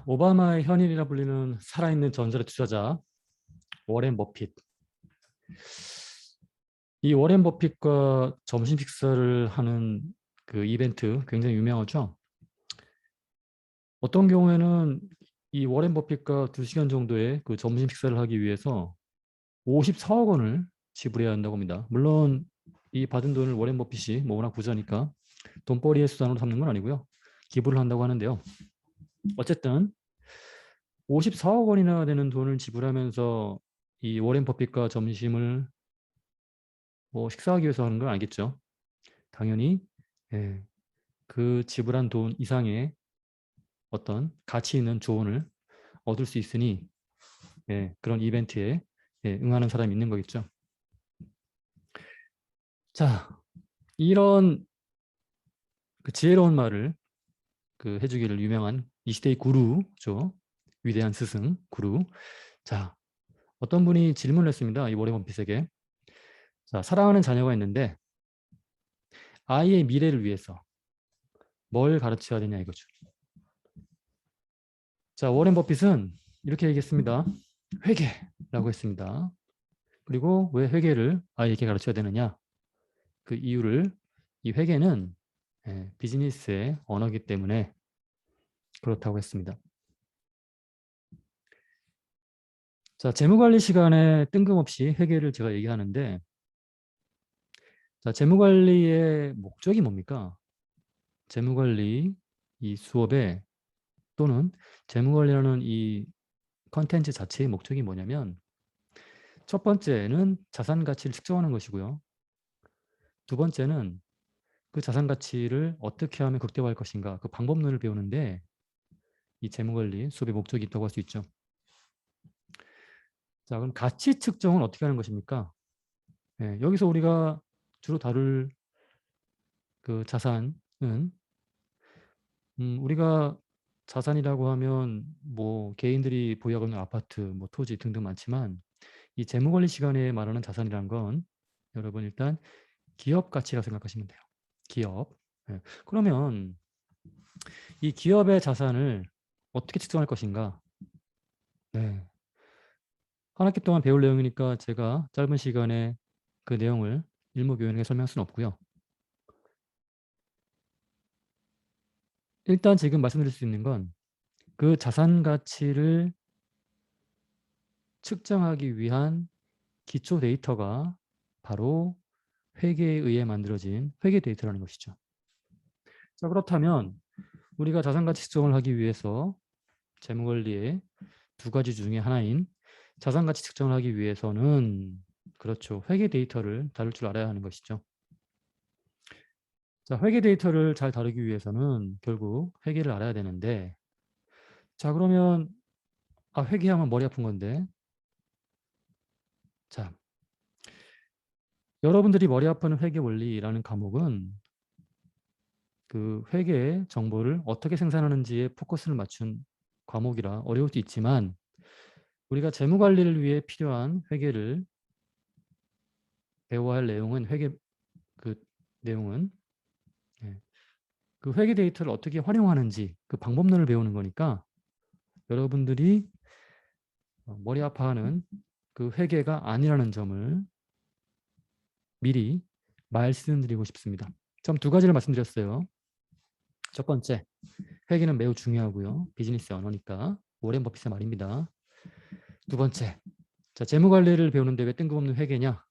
오바마의 현인이라 불리는 살아있는 전설의 투자자 워렌 버핏. 이 워렌 버핏과 점심 식사를 하는 그 이벤트 굉장히 유명하죠. 어떤 경우에는 이 워렌 버핏과 2시간 정도의 그 점심 식사를 하기 위해서 54억 원을 지불해야 한다고 합니다. 물론 이 받은 돈을 워렌 버핏이 뭐 워낙 부자니까 돈벌이의 수단으로 삼는 건 아니고요. 기부를 한다고 하는데요. 어쨌든 54억 원이나 되는 돈을 지불하면서 이 워렌 버핏과 점심을 뭐 식사하기 위해서 하는 건 알겠죠. 당연히 예, 그 지불한 돈 이상의 어떤 가치 있는 조언을 얻을 수 있으니 그런 이벤트에 응하는 사람이 있는 거겠죠. 자, 이런 그 지혜로운 말을 그 해주기를 유명한 이 시대의 구루죠. 위대한 스승 구루. 자, 어떤 분이 질문을 했습니다. 이 워렌 버핏에게. 자, 사랑하는 자녀가 있는데 아이의 미래를 위해서 뭘 가르쳐야 되냐 이거죠. 자, 워렌 버핏은 이렇게 얘기했습니다. 회계라고 했습니다. 그리고 왜 회계를 아이에게 가르쳐야 되느냐? 그 이유를 이 회계는 비즈니스의 언어이기 때문에 그렇다고 했습니다. 자, 재무관리 시간에 뜬금없이 회계를 제가 얘기하는데 자, 재무관리의 목적이 뭡니까? 재무관리 이 수업에 또는 재무관리라는 이 컨텐츠 자체의 목적이 뭐냐면 첫 번째는 자산 가치를 측정하는 것이고요. 두 번째는 그 자산 가치를 어떻게 하면 극대화할 것인가 그 방법론을 배우는데 이 재무관리 수업의 목적이 있다고 할 수 있죠. 자, 그럼 가치 측정은 어떻게 하는 것입니까? 여기서 우리가 주로 다룰 그 자산은 우리가 자산이라고 하면 뭐 개인들이 보유하고 있는 아파트, 뭐 토지 등등 많지만 이 재무관리 시간에 말하는 자산이란 건 여러분 일단 기업 가치라고 생각하시면 돼요. 기업. 그러면 이 기업의 자산을 어떻게 측정할 것인가? 네. 한 학기 동안 배울 내용이니까 제가 짧은 시간에 그 내용을 일목요연하게 설명할 수는 없고요. 일단 지금 말씀드릴 수 있는 건 그 자산 가치를 측정하기 위한 기초 데이터가 바로 회계에 의해 만들어진 회계 데이터라는 것이죠. 자, 그렇다면 우리가 자산 가치 측정을 하기 위해서 재무관리의 두 가지 중에 하나인 자산 가치 측정을 하기 위해서는 그렇죠. 회계 데이터를 다룰 줄 알아야 하는 것이죠. 자, 회계 데이터를 잘 다루기 위해서는 결국 회계를 알아야 되는데 자, 그러면 회계하면 머리 아픈 건데 자, 여러분들이 머리 아프는 회계 원리라는 과목은 그 회계의 정보를 어떻게 생산하는지에 포커스를 맞춘 과목이라 어려울 수 있지만 우리가 재무 관리를 위해 필요한 회계를 배워야 할 내용은 그 내용은 그 회계 데이터를 어떻게 활용하는지 그 방법론을 배우는 거니까 여러분들이 머리 아파하는 그 회계가 아니라는 점을 미리 말씀드리고 싶습니다. 점 두 가지를 말씀드렸어요. 첫 번째, 회계는 매우 중요하고요. 비즈니스 언어니까 워렌 버핏의 말입니다. 두 번째, 자, 재무관리를 배우는데 왜 뜬금없는 회계냐?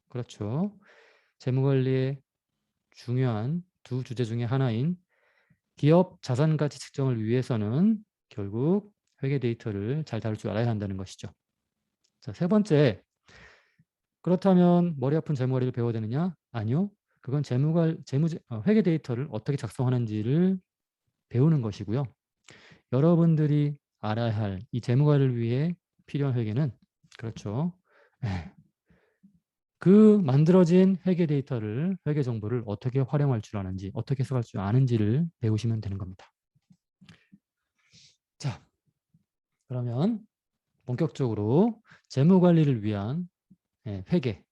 그렇죠. 재무관리의 중요한 두 주제 중에 하나인 기업 자산가치 측정을 위해서는 결국 회계 데이터를 잘 다룰 줄 알아야 한다는 것이죠. 자, 세 번째, 그렇다면 머리 아픈 재무관리를 배워야 되느냐? 아니요. 그건 회계 데이터를 어떻게 작성하는지를 배우는 것이고요. 여러분들이 알아야 할 이 재무관리를 위해 필요한 회계는 그렇죠. 그 만들어진 회계 데이터를, 회계 정보를 어떻게 활용할 줄 아는지, 어떻게 해석할 줄 아는지를 배우시면 되는 겁니다. 자, 그러면 본격적으로 재무관리를 위한 회계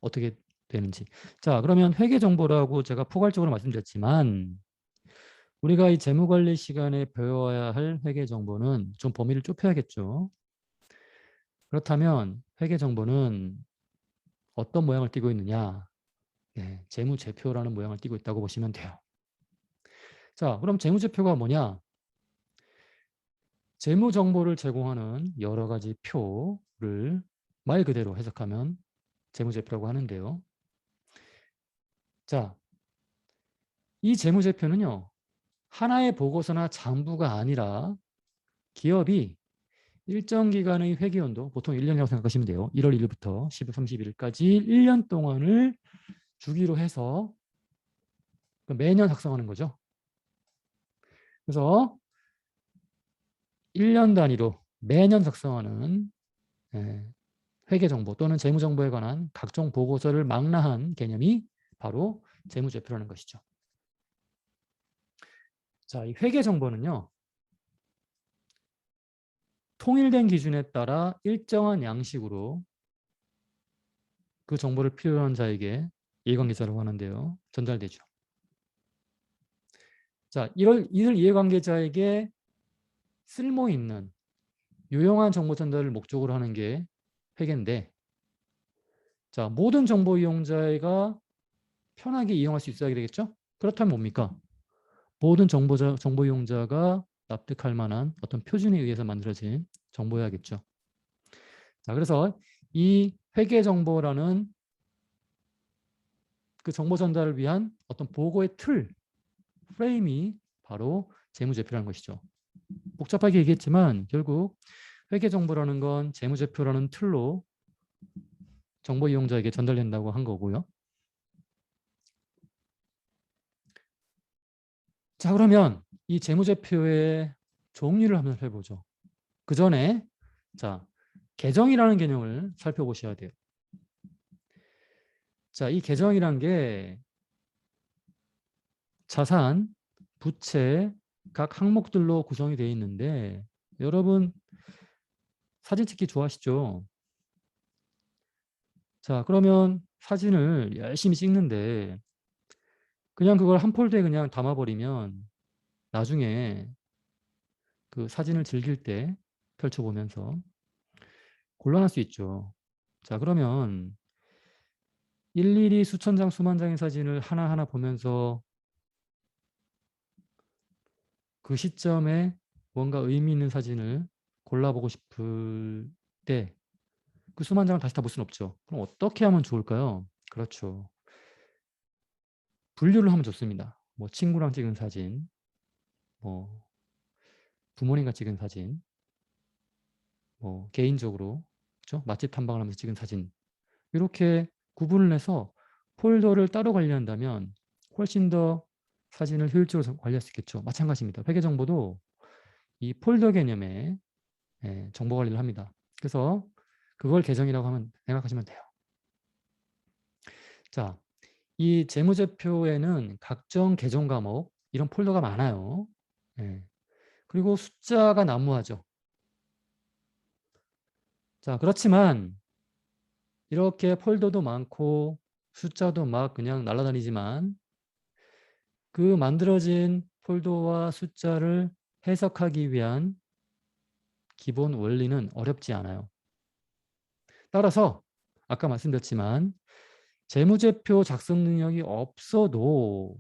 어떻게 되는지. 자, 그러면 회계 정보라고 제가 포괄적으로 말씀드렸지만 우리가 이 재무관리 시간에 배워야 할 회계 정보는 좀 범위를 좁혀야겠죠. 그렇다면 회계 정보는 어떤 모양을 띠고 있느냐? 네, 재무제표라는 모양을 띠고 있다고 보시면 돼요. 자, 그럼 재무제표가 뭐냐? 재무 정보를 제공하는 여러 가지 표를 말 그대로 해석하면 재무제표라고 하는데요. 자, 이 재무제표는요, 하나의 보고서나 장부가 아니라 기업이 일정 기간의 회계연도, 보통 1년이라고 생각하시면 돼요. 1월 1일부터 12월 31일까지 1년 동안을 주기로 해서 매년 작성하는 거죠. 그래서 1년 단위로 매년 작성하는 회계정보 또는 재무정보에 관한 각종 보고서를 망라한 개념이 바로 재무제표라는 것이죠. 자, 이 회계정보는요, 통일된 기준에 따라 일정한 양식으로 그 정보를 필요로 한 자에게 이해관계자라고 하는데요. 전달되죠. 자, 이들 이해관계자에게 쓸모 있는 유용한 정보 전달을 목적으로 하는 게 회계인데, 자, 모든 정보 이용자가 편하게 이용할 수 있어야 되겠죠? 그렇다면 뭡니까? 모든 정보 이용자가 납득할 만한 어떤 표준에 의해서 만들어진 정보여야겠죠. 자, 그래서 이 회계 정보라는 그 정보 전달을 위한 어떤 보고의 틀, 프레임이 바로 재무제표라는 것이죠. 복잡하게 얘기했지만 결국 회계 정보라는 건 재무제표라는 틀로 정보 이용자에게 전달된다고 한 거고요. 자, 그러면 이 재무제표의 종류를 한번 살펴보죠. 그 전에 자, 계정이라는 개념을 살펴보셔야 돼요. 자, 이 계정이란 게 자산, 부채, 각 항목들로 구성이 되어 있는데 여러분 사진 찍기 좋아하시죠? 자, 그러면 사진을 열심히 찍는데 그냥 그걸 한 폴더에 그냥 담아버리면 나중에 그 사진을 즐길 때 펼쳐보면서 곤란할 수 있죠. 자, 그러면 일일이 수천 장, 수만 장의 사진을 하나하나 보면서 그 시점에 뭔가 의미 있는 사진을 골라보고 싶을 때 그 수만 장을 다시 다 볼 수는 없죠. 그럼 어떻게 하면 좋을까요? 그렇죠. 분류를 하면 좋습니다. 뭐 친구랑 찍은 사진, 뭐 부모님과 찍은 사진, 뭐 개인적으로 그렇죠? 맛집 탐방을 하면서 찍은 사진 이렇게 구분을 해서 폴더를 따로 관리한다면 훨씬 더 사진을 효율적으로 관리할 수 있겠죠. 마찬가지입니다. 회계 정보도 이 폴더 개념의 정보 관리를 합니다. 그래서 그걸 계정이라고 하면 생각하시면 돼요. 자, 이 재무제표에는 각종 계정 과목 이런 폴더가 많아요. 그리고 숫자가 난무하죠. 자, 그렇지만 이렇게 폴더도 많고 숫자도 막 그냥 날아다니지만 그 만들어진 폴더와 숫자를 해석하기 위한 기본 원리는 어렵지 않아요. 따라서 아까 말씀드렸지만 재무제표 작성 능력이 없어도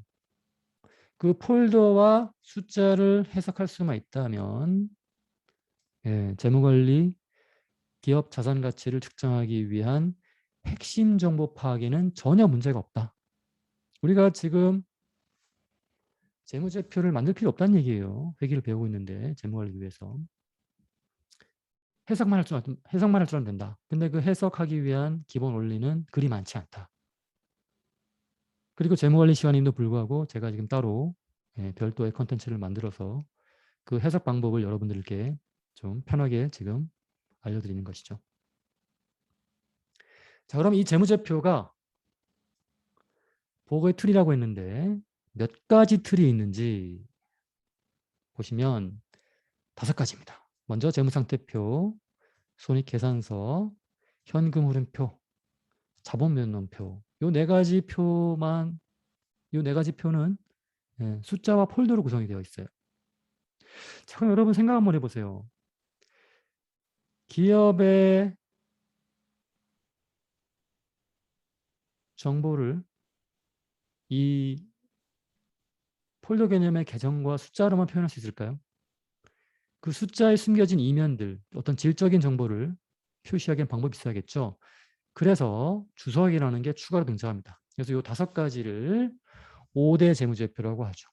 그 폴더와 숫자를 해석할 수만 있다면 재무관리, 기업 자산 가치를 측정하기 위한 핵심 정보 파악에는 전혀 문제가 없다. 우리가 지금 재무제표를 만들 필요 없다는 얘기예요. 회계를 배우고 있는데 재무관리 위해서. 해석만 할 줄 알면 된다. 근데 그 해석하기 위한 기본 원리는 그리 많지 않다. 그리고 재무관리 시간임에도 불구하고 제가 지금 따로 별도의 컨텐츠를 만들어서 그 해석 방법을 여러분들께 좀 편하게 지금 알려드리는 것이죠. 자, 그럼 이 재무제표가 보고의 틀이라고 했는데 몇 가지 틀이 있는지 보시면 5가지입니다. 먼저 재무상태표, 손익계산서, 현금흐름표, 자본면norm표. 요 4가지 표는 예, 숫자와 폴더로 구성이 되어 있어요. 자, 그럼 여러분 생각 한번 해보세요. 기업의 정보를 이 폴더 개념의 계정과 숫자로만 표현할 수 있을까요? 그 숫자에 숨겨진 이면들, 어떤 질적인 정보를 표시하기엔 방법이 있어야겠죠. 그래서 주석이라는 게 추가로 등장합니다. 그래서 이 5가지를 5대 재무제표라고 하죠.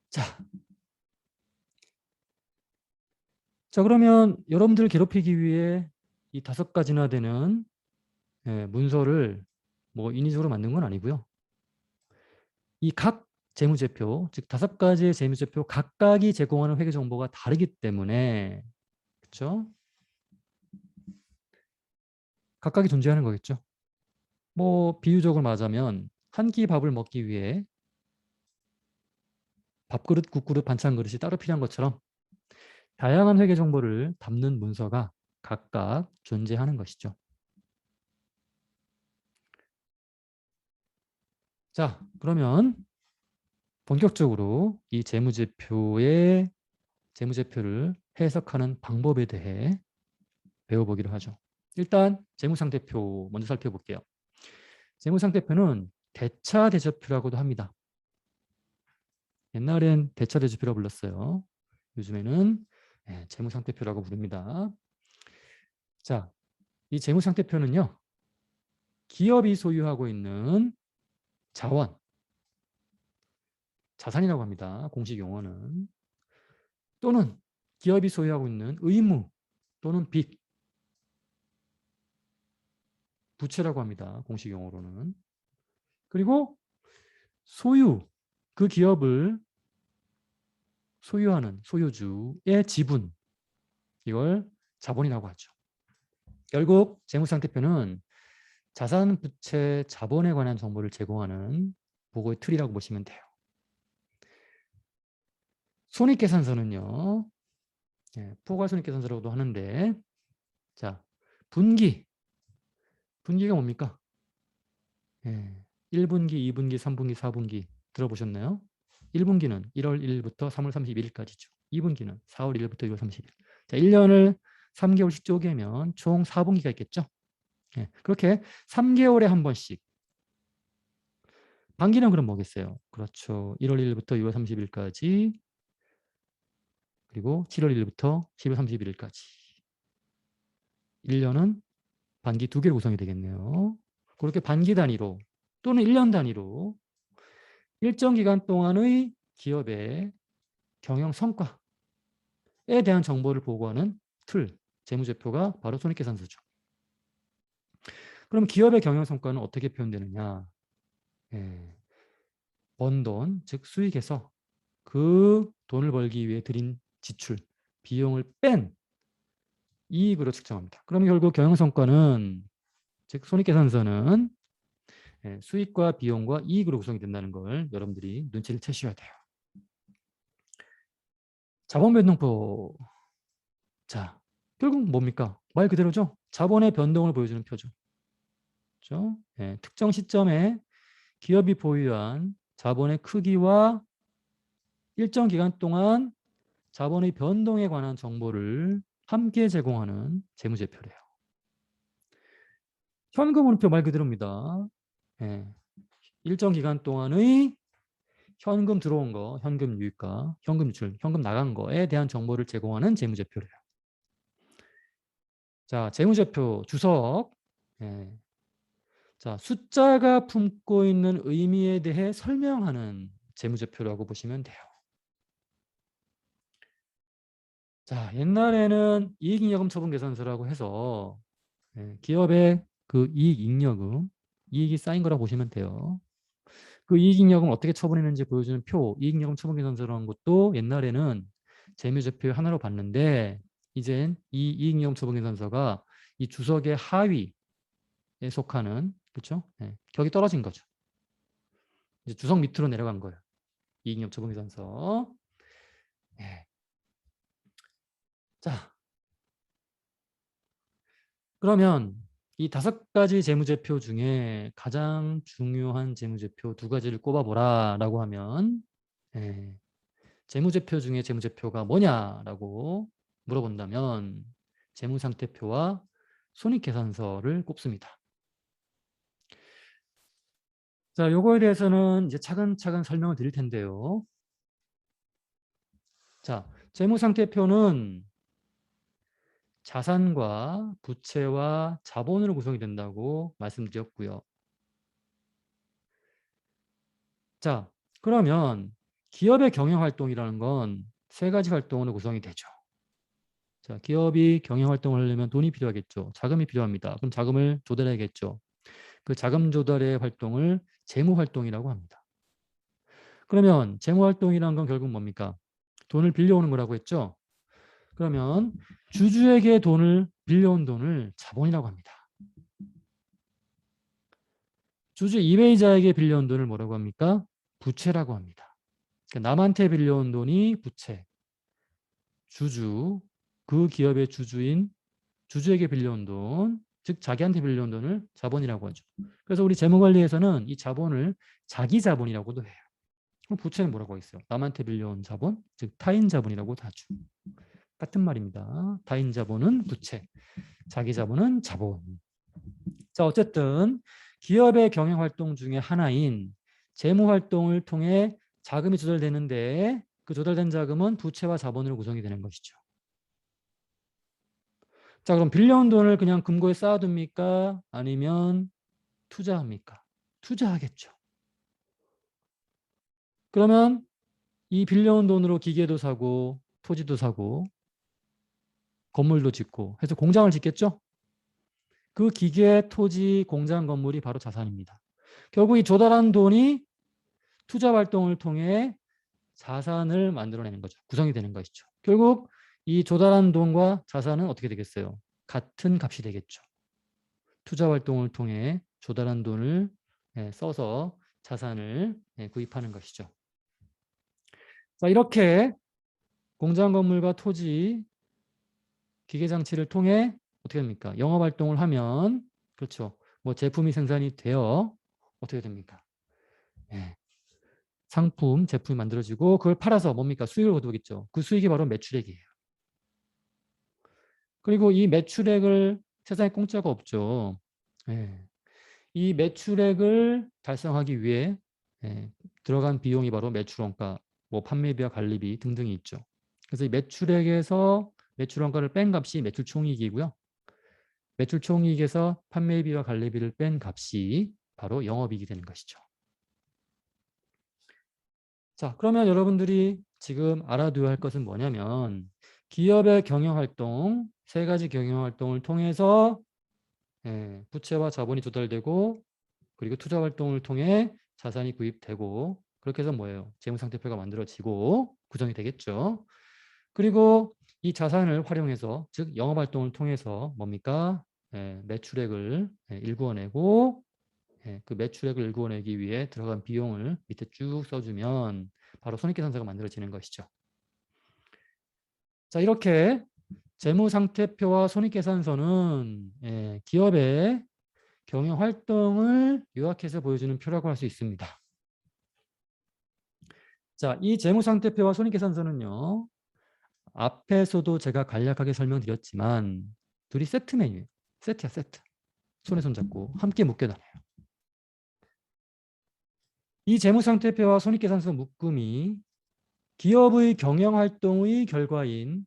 자, 그러면 여러분들을 괴롭히기 위해 이 5가지나 되는 문서를 뭐 인위적으로 만든 건 아니고요. 이 각 재무제표, 즉 5가지의 재무제표 각각이 제공하는 회계 정보가 다르기 때문에 그렇죠? 각각이 존재하는 거겠죠. 뭐 비유적으로 말하자면 한 끼 밥을 먹기 위해 밥그릇, 국그릇, 반찬 그릇이 따로 필요한 것처럼 다양한 회계 정보를 담는 문서가 각각 존재하는 것이죠. 자, 그러면 본격적으로 이 재무제표를 해석하는 방법에 대해 배워보기로 하죠. 일단 재무상태표 먼저 살펴볼게요. 재무상태표는 대차대조표라고도 합니다. 옛날엔 대차대조표라고 불렀어요. 요즘에는 재무상태표라고 부릅니다. 자, 이 재무상태표는요. 기업이 소유하고 있는 자원, 자산이라고 합니다. 공식 용어는. 또는 기업이 소유하고 있는 의무 또는 빚, 부채라고 합니다. 공식 용어로는. 그리고 소유, 그 기업을 소유하는 소유주의 지분, 이걸 자본이라고 하죠. 결국 재무상태표는 자산, 부채, 자본에 관한 정보를 제공하는 보고의 틀이라고 보시면 돼요. 손익계산서는요. 포괄손익계산서라고도 하는데 자, 분기가 뭡니까? 1분기, 2분기, 3분기, 4분기 들어보셨나요? 1분기는 1월 1일부터 3월 31일까지죠. 2분기는 4월 1일부터 6월 30일. 자, 1년을 3개월씩 쪼개면 총 4분기가 있겠죠. 그렇게 3개월에 한 번씩. 반기는 그럼 뭐겠어요? 그렇죠. 1월 1일부터 6월 30일까지 그리고 7월 1일부터 10월 31일까지. 1년은 반기 2개로 구성이 되겠네요. 그렇게 반기 단위로 또는 1년 단위로 일정 기간 동안의 기업의 경영 성과에 대한 정보를 보고하는 틀, 재무제표가 바로 손익계산서죠. 그럼 기업의 경영 성과는 어떻게 표현되느냐? 번 돈, 즉 수익에서 그 돈을 벌기 위해 들인 지출, 비용을 뺀 이익으로 측정합니다. 그럼 결국 경영 성과는, 즉 손익계산서는 수익과 비용과 이익으로 구성이 된다는 걸 여러분들이 눈치를 채셔야 돼요. 자본 변동표. 자, 결국 뭡니까? 말 그대로죠. 자본의 변동을 보여주는 표죠. 그렇죠? 특정 시점에 기업이 보유한 자본의 크기와 일정 기간 동안 자본의 변동에 관한 정보를 함께 제공하는 재무제표래요. 현금흐름표 말 그대로입니다. 일정 기간 동안의 현금 들어온 거, 현금 유입과 현금 유출, 현금 나간 거에 대한 정보를 제공하는 재무제표래요. 자, 재무제표 주석. 자, 숫자가 품고 있는 의미에 대해 설명하는 재무제표라고 보시면 돼요. 자, 옛날에는 이익잉여금 처분계산서라고 해서 기업의 그 이익잉여금, 이익이 쌓인 거라고 보시면 돼요. 그 이익잉여금 어떻게 처분했는지 보여주는 표, 이익잉여금 처분계산서라는 것도 옛날에는 재무제표 하나로 봤는데 이젠 이 이익잉여금 처분계산서가 이 주석의 하위에 속하는, 그렇죠? 격이 떨어진 거죠. 이제 주석 밑으로 내려간 거예요. 이익잉여금 처분계산서. 자, 그러면 이 5가지 재무제표 중에 가장 중요한 재무제표 2가지를 꼽아보라라고 하면 재무제표 중에 재무제표가 뭐냐라고 물어본다면 재무상태표와 손익계산서를 꼽습니다. 자, 요거에 대해서는 이제 차근차근 설명을 드릴 텐데요. 자, 재무상태표는 자산과 부채와 자본으로 구성이 된다고 말씀드렸고요. 자, 그러면 기업의 경영활동이라는 건 3가지 활동으로 구성이 되죠. 자, 기업이 경영활동을 하려면 돈이 필요하겠죠. 자금이 필요합니다. 그럼 자금을 조달해야겠죠. 그 자금 조달의 활동을 재무활동이라고 합니다. 그러면 재무활동이라는 건 결국 뭡니까? 돈을 빌려오는 거라고 했죠. 그러면 주주에게 돈을 빌려온 돈을 자본이라고 합니다. 주주 이외이자에게 빌려온 돈을 뭐라고 합니까? 부채라고 합니다. 그러니까 남한테 빌려온 돈이 부채, 주주, 그 기업의 주주인 주주에게 빌려온 돈, 즉 자기한테 빌려온 돈을 자본이라고 하죠. 그래서 우리 재무관리에서는 이 자본을 자기 자본이라고도 해요. 그럼 부채는 뭐라고 하겠어요? 남한테 빌려온 자본, 즉 타인 자본이라고도 하죠. 같은 말입니다. 타인 자본은 부채, 자기 자본은 자본. 자, 어쨌든 기업의 경영 활동 중에 하나인 재무 활동을 통해 자금이 조달되는데 그 조달된 자금은 부채와 자본으로 구성이 되는 것이죠. 자, 그럼 빌려온 돈을 그냥 금고에 쌓아둡니까? 아니면 투자합니까? 투자하겠죠. 그러면 이 빌려온 돈으로 기계도 사고 토지도 사고 건물도 짓고 해서 공장을 짓겠죠? 그 기계, 토지, 공장, 건물이 바로 자산입니다. 결국 이 조달한 돈이 투자 활동을 통해 자산을 만들어내는 거죠. 구성이 되는 것이죠. 결국 이 조달한 돈과 자산은 어떻게 되겠어요? 같은 값이 되겠죠. 투자 활동을 통해 조달한 돈을 써서 자산을 구입하는 것이죠. 자, 이렇게 공장 건물과 토지, 기계장치를 통해 어떻게 됩니까? 영업활동을 하면 그렇죠. 뭐 제품이 생산이 되어 어떻게 됩니까? 상품, 제품이 만들어지고 그걸 팔아서 뭡니까? 수익을 거두겠죠. 그 수익이 바로 매출액이에요. 그리고 이 매출액을 세상에 공짜가 없죠. 이 매출액을 달성하기 위해 들어간 비용이 바로 매출원가, 뭐 판매비와 관리비 등등이 있죠. 그래서 이 매출액에서 매출원가를 뺀 값이 매출총이익이고요. 매출총이익에서 판매비와 관리비를 뺀 값이 바로 영업이익이 되는 것이죠. 자, 그러면 여러분들이 지금 알아두어야 할 것은 뭐냐면 기업의 경영활동, 3가지 경영활동을 통해서 부채와 자본이 조달되고 그리고 투자활동을 통해 자산이 구입되고 그렇게 해서 뭐예요? 재무상태표가 만들어지고 구성이 되겠죠. 그리고 이 자산을 활용해서 즉 영업활동을 통해서 뭡니까? 매출액을 일구어내고 그 매출액을 일구어내기 위해 들어간 비용을 밑에 쭉 써주면 바로 손익계산서가 만들어지는 것이죠. 자, 이렇게 재무상태표와 손익계산서는 기업의 경영활동을 요약해서 보여주는 표라고 할 수 있습니다. 자, 이 재무상태표와 손익계산서는요. 앞에서도 제가 간략하게 설명드렸지만 둘이 세트 메뉴예요. 세트야, 세트. 손에 손잡고 함께 묶여다녀요. 이 재무상태표와 손익계산서 묶음이 기업의 경영활동의 결과인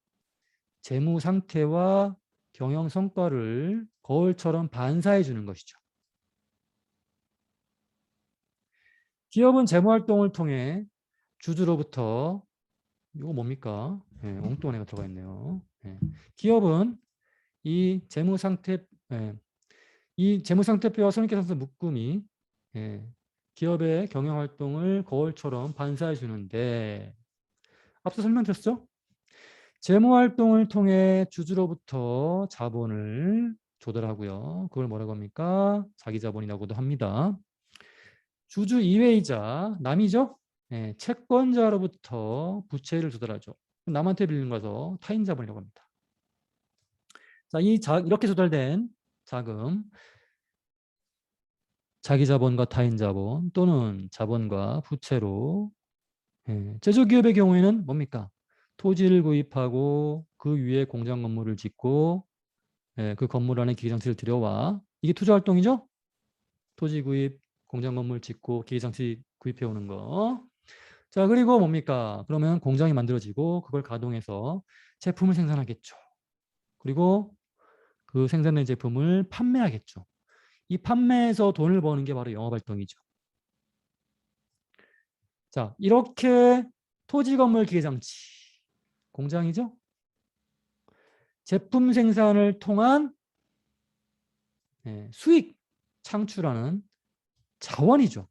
재무상태와 경영성과를 거울처럼 반사해 주는 것이죠. 기업은 재무활동을 통해 주주로부터 이거 뭡니까? 엉뚱한 애가 들어가 있네요. 기업은 이 재무상태표와 손익계산서 묶음이 기업의 경영활동을 거울처럼 반사해 주는데 앞서 설명드렸죠? 재무활동을 통해 주주로부터 자본을 조달하고요. 그걸 뭐라고 합니까? 자기자본이라고도 합니다. 주주 이외이자 남이죠? 채권자로부터 부채를 조달하죠. 남한테 빌린 거서 타인자본이라고 합니다. 자, 이렇게 조달된 자금, 자기 자본과 타인 자본 또는 자본과 부채로 제조기업의 경우에는 뭡니까? 토지를 구입하고 그 위에 공장 건물을 짓고 그 건물 안에 기계장치를 들여와 이게 투자활동이죠? 토지 구입, 공장 건물 짓고 기계장치 구입해 오는 거. 자, 그리고 뭡니까? 그러면 공장이 만들어지고 그걸 가동해서 제품을 생산하겠죠. 그리고 그 생산된 제품을 판매하겠죠. 이 판매에서 돈을 버는 게 바로 영업활동이죠. 자, 이렇게 토지, 건물, 기계장치, 공장이죠. 제품 생산을 통한 수익 창출하는 자원이죠.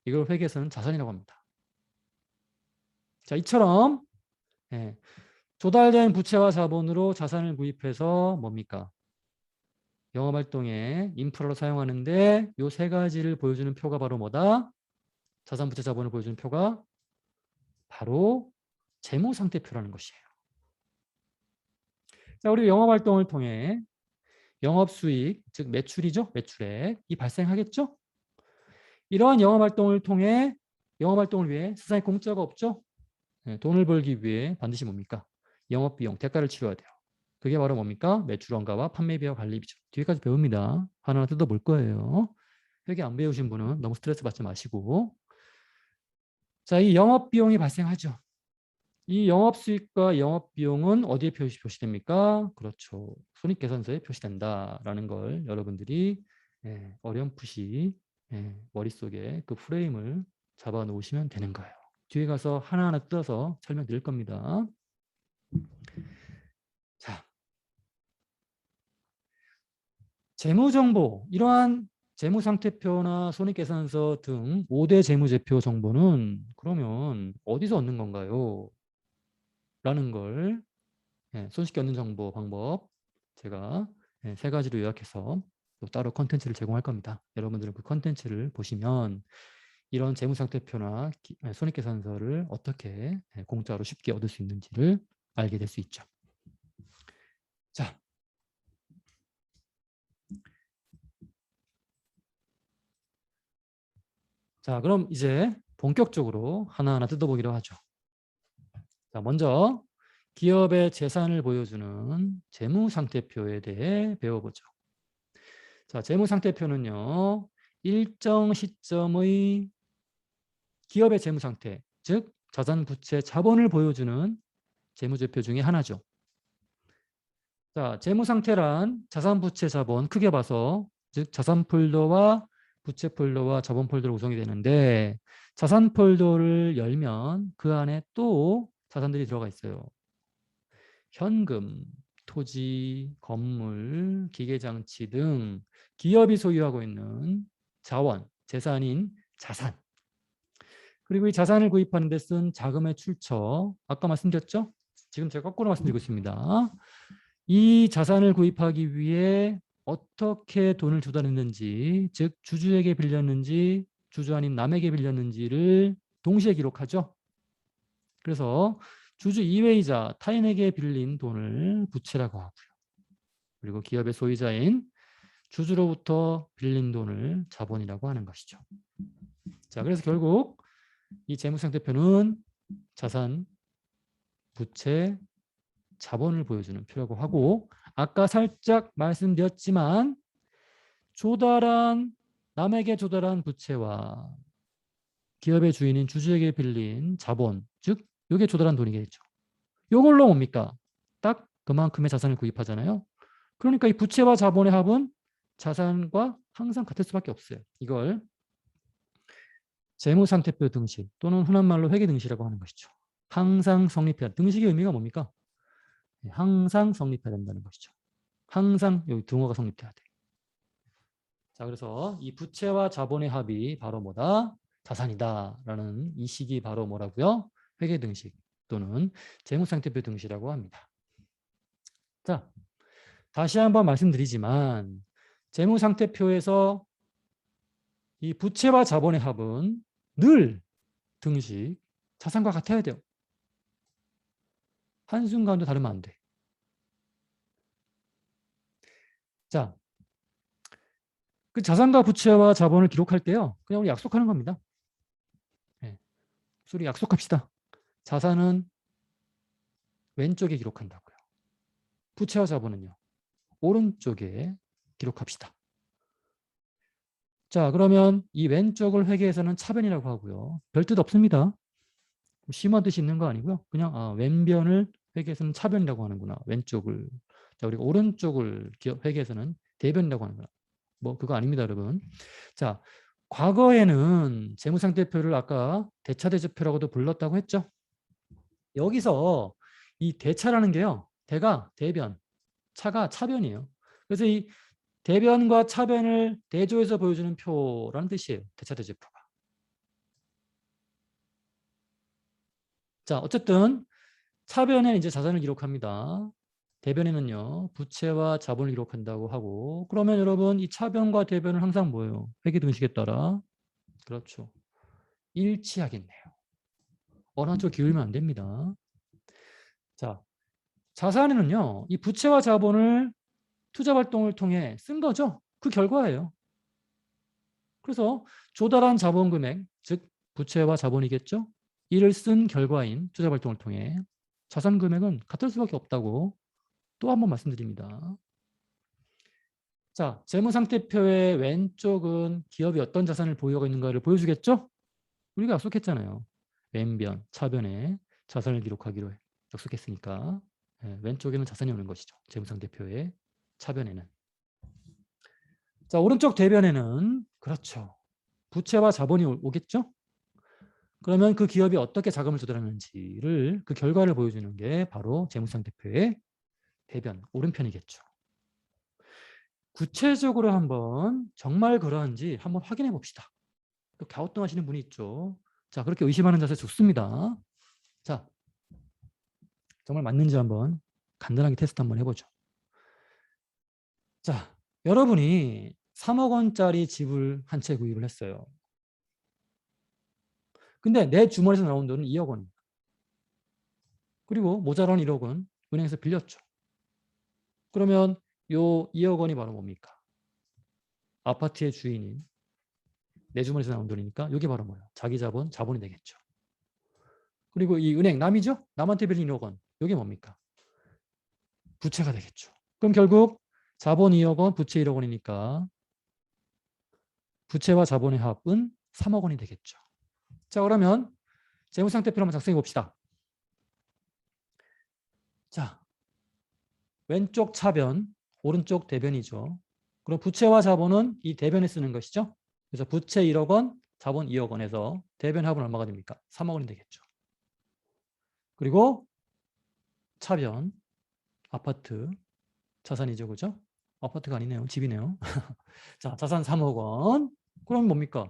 이걸 회계에서는 자산이라고 합니다. 자, 이처럼 조달된 부채와 자본으로 자산을 구입해서 뭡니까? 영업활동에 인프라로 사용하는데 이 세 가지를 보여주는 표가 바로 뭐다? 자산, 부채, 자본을 보여주는 표가 바로 재무상태표라는 것이에요. 자, 우리 영업활동을 통해 영업수익, 즉 매출이죠. 매출액이 발생하겠죠. 이러한 영업활동을 통해 영업활동을 위해 세상에 공짜가 없죠. 돈을 벌기 위해 반드시 뭡니까? 영업비용, 대가를 치러야 돼요. 그게 바로 뭡니까? 매출원가와 판매비와 관리비죠. 뒤에까지 배웁니다. 하나하나 뜯어볼 거예요. 회계 안 배우신 분은 너무 스트레스 받지 마시고. 자, 이 영업비용이 발생하죠. 이 영업수익과 영업비용은 어디에 표시됩니까? 그렇죠. 손익계산서에 표시된다라는 걸 여러분들이 어렴풋이 머릿속에 그 프레임을 잡아 놓으시면 되는 거예요. 뒤에 가서 하나하나 뜯어서 설명드릴 겁니다. 자, 재무정보, 이러한 재무상태표나 손익계산서 등 5대 재무제표 정보는 그러면 어디서 얻는 건가요? 라는 걸 손쉽게 얻는 정보 방법 제가 세 가지로 요약해서 또 따로 컨텐츠를 제공할 겁니다. 여러분들은 그 컨텐츠를 보시면 이런 재무상태표나 손익계산서를 어떻게 공짜로 쉽게 얻을 수 있는지를 알게 될 수 있죠. 자, 그럼 이제 본격적으로 하나하나 뜯어보기로 하죠. 자, 먼저 기업의 재산을 보여주는 재무상태표에 대해 배워보죠. 자, 재무상태표는요, 일정 시점의 기업의 재무상태, 즉 자산, 부채, 자본을 보여주는 재무제표 중에 하나죠. 자, 재무상태란 자산, 부채, 자본 크게 봐서 즉 자산 폴더와 부채 폴더와 자본 폴더로 구성이 되는데 자산 폴더를 열면 그 안에 또 자산들이 들어가 있어요. 현금, 토지, 건물, 기계장치 등 기업이 소유하고 있는 자원, 재산인 자산. 그리고 이 자산을 구입하는 데 쓴 자금의 출처, 아까 말씀드렸죠? 지금 제가 거꾸로 말씀드리고 있습니다. 이 자산을 구입하기 위해 어떻게 돈을 조달했는지, 즉 주주에게 빌렸는지 주주 아닌 남에게 빌렸는지를 동시에 기록하죠. 그래서 주주 이외이자 타인에게 빌린 돈을 부채라고 하고요. 그리고 기업의 소유자인 주주로부터 빌린 돈을 자본이라고 하는 것이죠. 자, 그래서 결국 이 재무상태표는 자산, 부채, 자본을 보여주는 표라고 하고 아까 살짝 말씀드렸지만 남에게 조달한 부채와 기업의 주인인 주주에게 빌린 자본, 즉 이게 조달한 돈이겠죠. 이걸로 뭡니까? 딱 그만큼의 자산을 구입하잖아요. 그러니까 이 부채와 자본의 합은 자산과 항상 같을 수밖에 없어요. 이걸 재무상태표 등식 또는 흔한 말로 회계등식이라고 하는 것이죠. 항상 성립해야 등식의 의미가 뭡니까? 항상 성립해야 된다는 것이죠. 항상 여기 등호가 성립해야 돼. 자, 그래서 이 부채와 자본의 합이 바로 뭐다? 자산이다라는 이 식이 바로 뭐라고요? 회계등식 또는 재무상태표 등식이라고 합니다. 자, 다시 한번 말씀드리지만 재무상태표에서 이 부채와 자본의 합은 늘 등식, 자산과 같아야 돼요. 한순간도 다르면 안 돼. 자, 그 자산과 부채와 자본을 기록할 때요. 그냥 우리 약속하는 겁니다. 네. 우리 약속합시다. 자산은 왼쪽에 기록한다고요. 부채와 자본은요. 오른쪽에 기록합시다. 자, 그러면 이 왼쪽을 회계에서는 차변이라고 하고요. 별 뜻 없습니다. 심한 뜻이 있는 거 아니고요. 그냥 왼변을 회계에서는 차변이라고 하는구나. 왼쪽을. 자, 우리가 오른쪽을 회계에서는 대변이라고 하는구나. 뭐 그거 아닙니다, 여러분. 자, 과거에는 재무상태표를 아까 대차대조표라고도 불렀다고 했죠. 여기서 이 대차라는 게요. 대가 대변, 차가 차변이에요. 그래서 이 대변과 차변을 대조해서 보여주는 표라는 뜻이에요. 대차대조표가. 자, 어쨌든 차변에 이제 자산을 기록합니다. 대변에는요, 부채와 자본을 기록한다고 하고, 그러면 여러분 이 차변과 대변은 항상 뭐예요? 회계 등식에 따라 그렇죠. 일치하겠네요. 어느 한쪽 기울면 안 됩니다. 자, 자산에는요, 이 부채와 자본을 투자 활동을 통해 쓴 거죠. 그 결과예요. 그래서 조달한 자본 금액, 즉 부채와 자본이겠죠. 이를 쓴 결과인 투자 활동을 통해 자산 금액은 같을 수밖에 없다고 또 한 번 말씀드립니다. 자, 재무상태표의 왼쪽은 기업이 어떤 자산을 보유하고 있는가를 보여주겠죠? 우리가 약속했잖아요. 왼변, 차변에 자산을 기록하기로 약속했으니까 왼쪽에는 자산이 오는 것이죠. 재무상태표의 차변에는. 자, 오른쪽 대변에는 그렇죠. 부채와 자본이 오겠죠? 그러면 그 기업이 어떻게 자금을 조달하는지를 그 결과를 보여주는 게 바로 재무상태표의 대변, 오른편이겠죠. 구체적으로 한번 정말 그러한지 한번 확인해 봅시다. 또 갸우뚱하시는 분이 있죠. 자, 그렇게 의심하는 자세 좋습니다. 자, 정말 맞는지 한번 간단하게 테스트 한번 해보죠. 자, 여러분이 3억 원짜리 집을 한 채 구입을 했어요. 근데 내 주머니에서 나온 돈은 2억 원입니다. 그리고 모자란 1억 원 은행에서 빌렸죠. 그러면 요 2억 원이 바로 뭡니까? 아파트의 주인인 내 주머니에서 나온 돈이니까 이게 바로 뭐예요? 자기 자본, 자본이 되겠죠. 그리고 이 은행, 남이죠? 남한테 빌린 1억 원. 이게 뭡니까? 부채가 되겠죠. 그럼 결국 자본 2억 원, 부채 1억 원이니까 부채와 자본의 합은 3억 원이 되겠죠. 자, 그러면 재무상태표를 한번 작성해 봅시다. 자, 왼쪽 차변, 오른쪽 대변이죠. 그럼 부채와 자본은 이 대변에 쓰는 것이죠. 그래서 부채 1억 원, 자본 2억 원에서 대변 합은 얼마가 됩니까? 3억 원이 되겠죠. 그리고 차변, 아파트, 자산이죠. 그죠? 아파트가 아니네요. 집이네요. 자, 자산 3억 원. 그럼 뭡니까?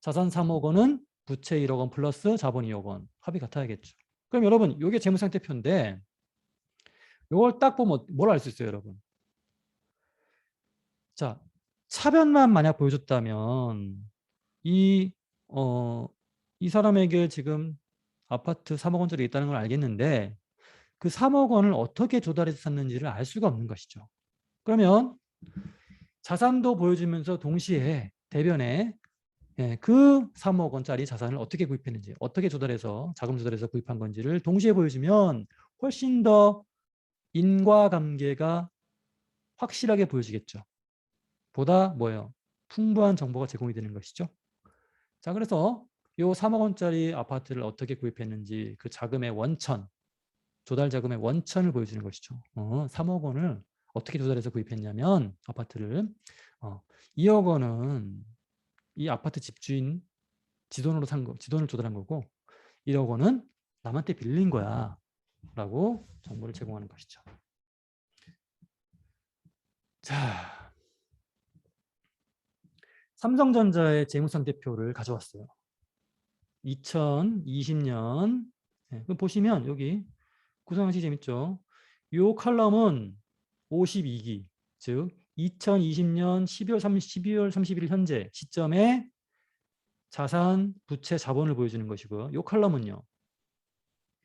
자산 3억 원은 부채 1억 원 플러스 자본 2억 원. 합이 같아야겠죠. 그럼 여러분, 이게 재무상태표인데 이걸 딱 보면 뭘 알 수 있어요, 여러분? 자, 차변만 만약 보여줬다면 이, 이 사람에게 지금 아파트 3억 원짜리 있다는 걸 알겠는데 그 3억 원을 어떻게 조달해서 샀는지를 알 수가 없는 것이죠. 그러면 자산도 보여주면서 동시에 대변에 그 3억 원짜리 자산을 어떻게 구입했는지, 어떻게 조달해서 자금 조달해서 구입한 건지를 동시에 보여주면 훨씬 더 인과관계가 확실하게 보여지겠죠. 보다 뭐예요? 풍부한 정보가 제공이 되는 것이죠. 자, 그래서 요 3억 원짜리 아파트를 어떻게 구입했는지 그 자금의 원천, 조달 자금의 원천을 보여주는 것이죠. 3억 원을 어떻게 조달해서 구입했냐면 아파트를 2억 원은 이 아파트 집주인 지돈으로 산 거, 지돈을 조달한 거고 1억 원은 남한테 빌린 거야 라고 정보를 제공하는 것이죠. 자, 삼성전자의 재무상태표를 가져왔어요. 2020년 보시면 여기 구성하시기 재밌죠. 이 칼럼은 52기, 즉 2020년 12월 31일 현재 시점에 자산, 부채, 자본을 보여주는 것이고요. 이 칼럼은요.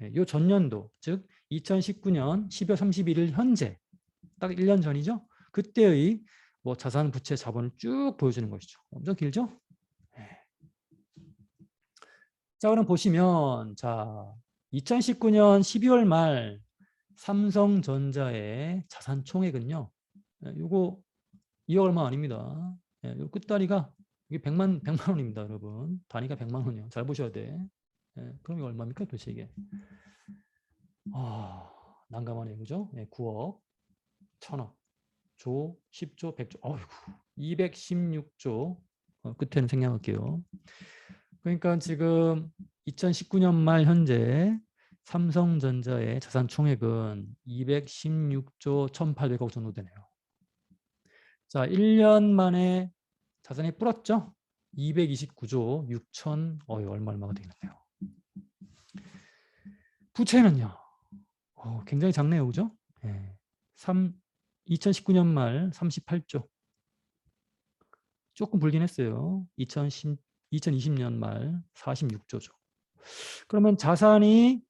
이 전년도, 즉 2019년 12월 31일 현재, 딱 1년 전이죠. 그때의 뭐 자산, 부채, 자본을 쭉 보여주는 것이죠. 엄청 길죠? 자, 그럼 보시면 자, 2019년 12월 말 삼성전자의 자산 총액은요. 요거 2억 얼마 아닙니다. 요 끝다리가 이게 100만 원입니다, 여러분. 단위가 100만 원이요. 잘 보셔야 돼. 그럼 이거 얼마입니까, 도대체 이게? 난감하네요, 그죠? 9억, 1000억, 조, 10조, 100조, 어이구, 216조. 끝에는 생략할게요. 그러니까 지금 2019년 말 현재 삼성전자의 자산 총액은 216조 1,800억 정도 되네요. 자, 1년 만에 자산이 불었죠? 229조 6천, 얼마가 되겠네요. 부채는요? 굉장히 작네요, 그죠? 2019년 말 38조. 조금 불긴 했어요. 2020년 말 46조죠. 그러면 자산이,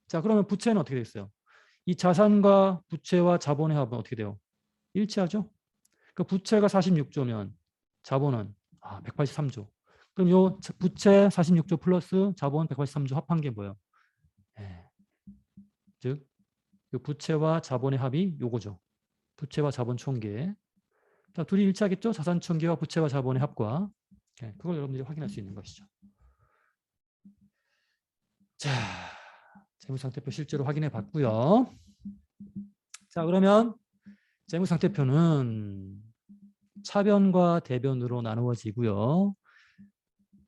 자, 그러면 부채는 어떻게 됐어요? 이 자산과 부채와 자본의 합은 어떻게 돼요? 일치하죠? 그 부채가 46조면 자본은 183조. 그럼 요 부채 46조 플러스 자본 183조 합한 게 뭐예요? 즉, 요 부채와 자본의 합이 요거죠. 부채와 자본 총계. 자, 둘이 일치하겠죠? 자산 총계와 부채와 자본의 합과. 그걸 여러분들이 확인할 수 있는 것이죠. 자, 재무상태표 실제로 확인해 봤고요. 자, 그러면 재무상태표는 차변과 대변으로 나누어지고요.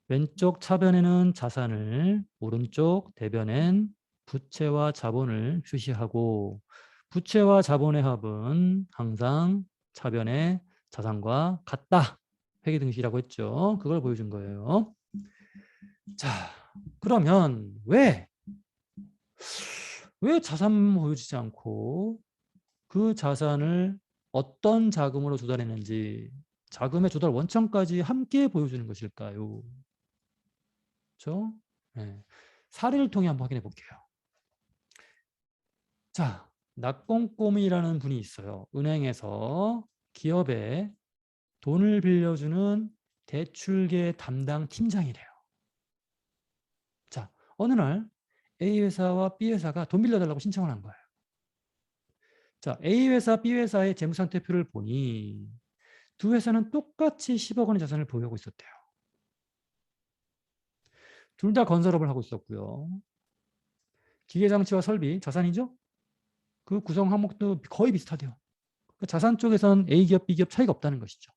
왼쪽 차변에는 자산을, 오른쪽 대변엔 부채와 자본을 표시하고 부채와 자본의 합은 항상 차변의 자산과 같다. 회계등식이라고 했죠. 그걸 보여준 거예요. 자, 그러면 왜 자산만 보여주지 않고 그 자산을 어떤 자금으로 조달했는지 자금의 조달 원천까지 함께 보여주는 것일까요? 그렇죠? 사례를 통해 한번 확인해 볼게요. 자, 낙공꼼이라는 분이 있어요. 은행에서 기업에 돈을 빌려주는 대출계 담당 팀장이래요. 자, 어느 날 A 회사와 B 회사가 돈 빌려달라고 신청을 한 거예요. 자, A 회사, B 회사의 재무상태표를 보니 두 회사는 똑같이 10억 원의 자산을 보유하고 있었대요. 둘 다 건설업을 하고 있었고요. 기계장치와 설비, 자산이죠? 그 구성 항목도 거의 비슷하대요. 자산 쪽에선 A기업, B기업 차이가 없다는 것이죠.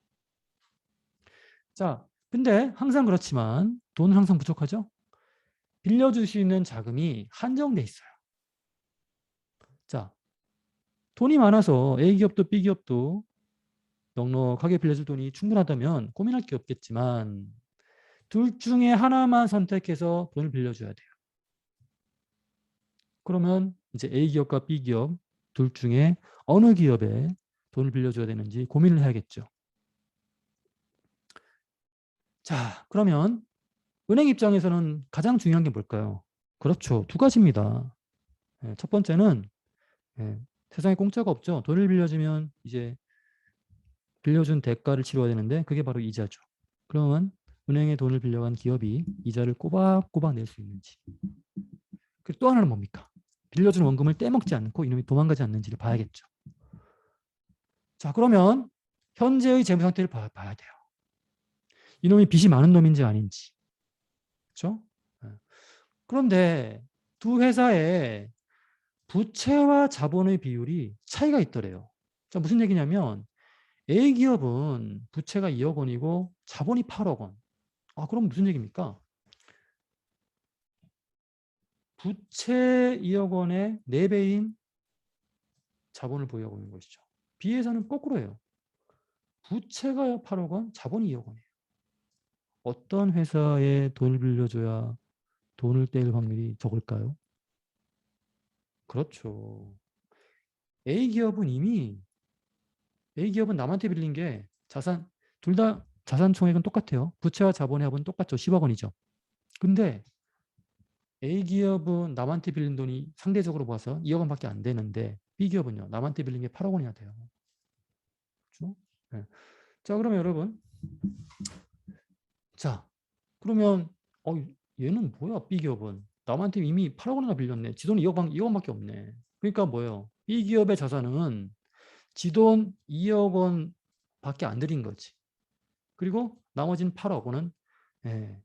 자, 근데 항상 그렇지만 돈은 항상 부족하죠? 빌려줄 수 있는 자금이 한정돼 있어요. 자, 돈이 많아서 A기업도 B기업도 넉넉하게 빌려줄 돈이 충분하다면 고민할 게 없겠지만 둘 중에 하나만 선택해서 돈을 빌려줘야 돼요. 그러면 이제 A기업과 B기업 둘 중에 어느 기업에 돈을 빌려줘야 되는지 고민을 해야겠죠. 자, 그러면 은행 입장에서는 가장 중요한 게 뭘까요? 그렇죠. 두 가지입니다. 첫 번째는 세상에 공짜가 없죠. 돈을 빌려주면 이제 빌려준 대가를 치러야 되는데 그게 바로 이자죠. 그러면 은행에 돈을 빌려간 기업이 이자를 꼬박꼬박 낼 수 있는지. 그리고 또 하나는 뭡니까? 빌려준 원금을 떼먹지 않고 이놈이 도망가지 않는지를 봐야겠죠. 자, 그러면 현재의 재무 상태를 봐야 돼요. 이놈이 빚이 많은 놈인지 아닌지. 그렇죠? 그런데 두 회사의 부채와 자본의 비율이 차이가 있더래요. 자, 무슨 얘기냐면 A기업은 부채가 2억 원이고 자본이 8억 원. 그럼 무슨 얘기입니까? 부채 2억 원의 4배인 자본을 보유하고 있는 것이죠. B회사는 거꾸로예요. 부채가 8억 원, 자본이 2억 원이에요. 어떤 회사에 돈을 빌려줘야 돈을 떼일 확률이 적을까요? 그렇죠. A기업은 남한테 빌린 게 둘 다 자산 총액은 똑같아요. 부채와 자본의 합은 똑같죠. 10억 원이죠. 근데 A기업은 남한테 빌린 돈이 상대적으로 봐서 2억 원밖에 안 되는데 B기업은요. 남한테 빌린 게 8억 원이나 돼요. 그렇죠? 예. 자, 그러면 여러분, 자, 그러면 얘는 뭐야? B기업은 남한테 이미 8억 원이나 빌렸네. 지돈 2억밖에 없네. 그러니까 뭐예요? B기업의 자산은 지돈 2억 원밖에 안 들인 거지. 그리고 나머지는 8억 원은 예,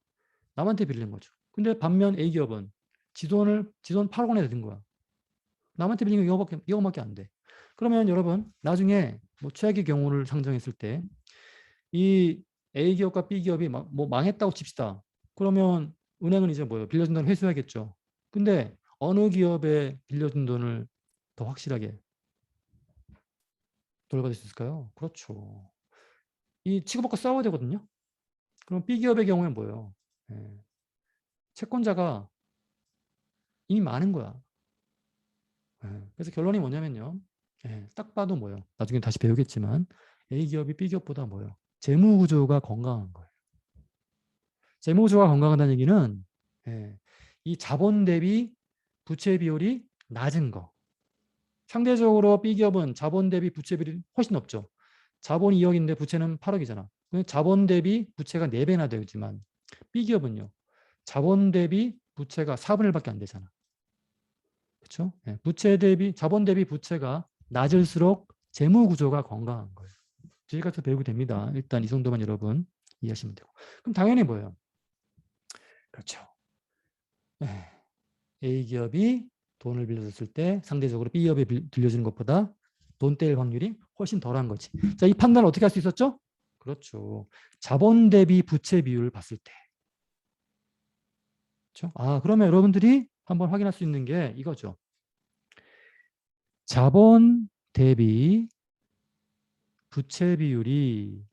남한테 빌린 거죠. 근데 반면 A기업은 지돈 8억 원에 든 거야. 남한테 빌린 게 2억밖에 안 돼. 그러면 여러분 나중에 뭐 최악의 경우를 상정했을 때 이 A기업과 B기업이 뭐 망했다고 칩시다. 그러면 은행은 이제 뭐예요? 빌려준 돈을 회수해야겠죠. 근데 어느 기업에 빌려준 돈을 더 확실하게 돌려받을 수 있을까요? 그렇죠. 이 치고받고 싸워야 되거든요. 그럼 B기업의 경우에는 뭐예요? 예, 채권자가 이미 많은 거야. 예, 그래서 결론이 뭐냐면요. 예, 딱 봐도 뭐예요? 나중에 다시 배우겠지만 A기업이 B기업보다 뭐예요? 재무구조가 건강한 거예요. 재무구조가 건강하다는 얘기는 예, 이 자본 대비 부채 비율이 낮은 거. 상대적으로 B기업은 자본 대비 부채 비율이 훨씬 높죠. 자본이 2억인데 부채는 8억이잖아. 자본 대비 부채가 4배나 되지만 B기업은요. 자본 대비 부채가 4분의 1밖에 안 되잖아. 그렇죠? 네. 부채 대비 자본 대비 부채가 낮을수록 재무 구조가 건강한 거예요. 여기까지 배우게 됩니다. 일단 이 정도만 여러분 이해하시면 되고. 그럼 당연히 뭐예요? 그렇죠. 네. A기업이 돈을 빌려줬을 때 상대적으로 B기업에 빌려주는 것보다 돈 떼일 확률이 훨씬 덜한 거지. 자, 이 판단을 어떻게 할 수 있었죠? 그렇죠. 자본 대비 부채 비율을 봤을 때. 그렇죠? 그러면 여러분들이 한번 확인할 수 있는 게 이거죠. 자본 대비 부채 비율이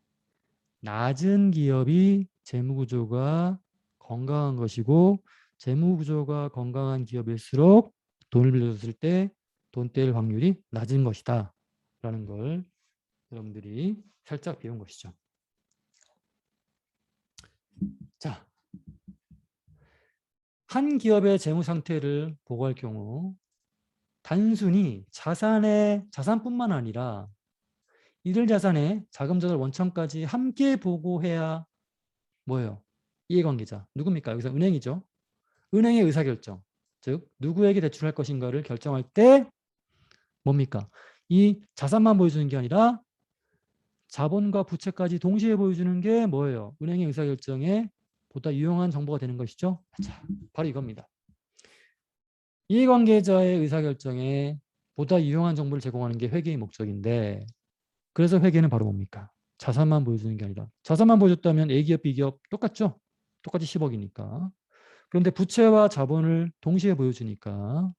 낮은 기업이 재무구조가 건강한 것이고 재무구조가 건강한 기업일수록 돈을 빌려줬을 때 돈 떼일 확률이 낮은 것이다 라는 걸 여러분들이 살짝 배운 것이죠. 자, 한 기업의 재무 상태를 보고할 경우 단순히 자산뿐만 아니라 이들 자산의 자금 조달 원천까지 함께 보고해야 뭐예요? 이해관계자. 누굽니까? 여기서 은행이죠. 은행의 의사결정. 즉 누구에게 대출할 것인가를 결정할 때 뭡니까? 이 자산만 보여주는 게 아니라 자본과 부채까지 동시에 보여주는 게 뭐예요? 은행의 의사결정에 보다 유용한 정보가 되는 것이죠. 자, 바로 이겁니다. 이해관계자의 의사결정에 보다 유용한 정보를 제공하는 게 회계의 목적인데 그래서 회계는 바로 뭡니까? 자산만 보여주는 게 아니라 자산만 보여줬다면 A기업, B기업 똑같죠? 똑같이 10억이니까. 그런데 부채와 자본을 동시에 보여주니까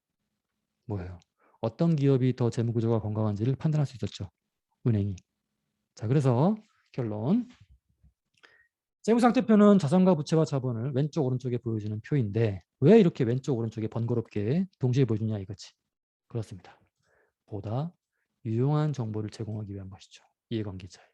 뭐예요? 어떤 기업이 더 재무구조가 건강한지를 판단할 수 있었죠. 은행이. 자, 그래서 결론. 재무상태표는 자산과 부채와 자본을 왼쪽 오른쪽에 보여주는 표인데 왜 이렇게 왼쪽 오른쪽에 번거롭게 동시에 보여주냐 이거지. 그렇습니다. 보다 유용한 정보를 제공하기 위한 것이죠. 이해관계자에.